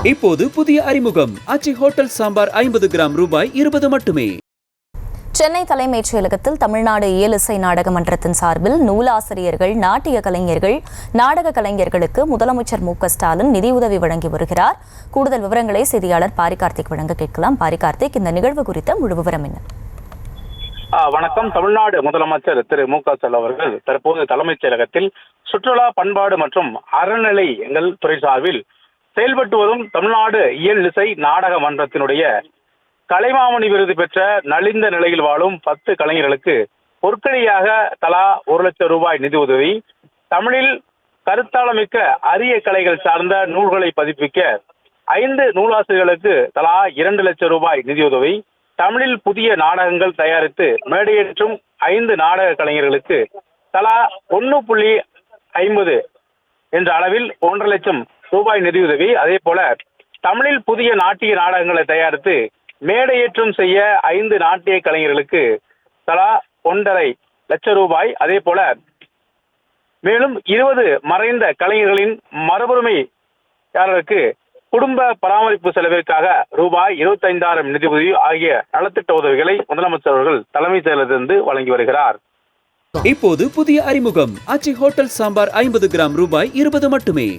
இப்போது புதிய அறிமுகம் ஆச்சி ஹோட்டல் சாம்பார் 50 கிராம் ரூபாய் 20 மட்டுமே. சென்னை தலைமைச் செயலகத்தில் தமிழ்நாடு இயலிசை நாடக மன்றத்தின் சார்பில் நூலாசிரியர்கள், நாட்டிய கலைஞர்கள், நாடக கலைஞர்களுக்கு முதலமைச்சர் மு.க.ஸ்டாலின் நிதியுதவி வழங்கி வருகிறார். கூடுதல் விவரங்களை செய்தியாளர் பாரிகார்த்திக் வழங்க கேட்கலாம். பாரிகார்த்திக், இந்த நிகழ்வு குறித்த முழு விவரம் என்ன? வணக்கம். தமிழ்நாடு முதலமைச்சர் திரு மு.க.ஸ்டாலின் அவர்கள் தற்போது தலைமைச் செயலகத்தில் சுற்றுலா, பண்பாடு மற்றும் அறநிலையங்கள் துறை சார்பில் செயல்பட்டு வரும் தமிழ்நாடு இயல் இசை நாடக மன்றத்தினுடைய கலைமாமணி விருது பெற்ற நலிந்த நிலையில் வாழும் 10 கலைஞர்களுக்கு பொற்கழியாக தலா 1 லட்சம் ரூபாய் நிதி உதவி, தமிழில் கருத்தாளமிக்க அரிய கலைகள் சார்ந்த நூல்களை பதிப்பிக்க 5 நூலாசிரியர்களுக்கு தலா 2 லட்சம் ரூபாய் நிதியுதவி, தமிழில் புதிய நாடகங்கள் தயாரித்து மேடையேற்றும் 5 நாடக கலைஞர்களுக்கு தலா 1.50 என்ற அளவில் 1.5 லட்சம் ரூபாய் நிதியுதவி, அதே போல தமிழில் புதிய நாட்டிய நாடகங்களை தயாரித்து மேடையேற்றம் செய்ய 5 நாட்டிய கலைஞர்களுக்கு தலா 1.5 லட்சம் ரூபாய், அதே போல மேலும் 20 மறைந்த கலைஞர்களின் மரபுரிமையாளருக்கு குடும்ப பராமரிப்பு செலவிற்காக ரூபாய் 25,000 நிதி உதவி ஆகிய நலத்திட்ட உதவிகளை முதலமைச்சர் அவர்கள் தலைமைச் செயலகத்திலிருந்து வழங்கி வருகிறார். இப்போது புதிய அறிமுகம் ஆச்சி ஹோட்டல் சாம்பார் 50 கிராம் ரூபாய் 20 மட்டுமே.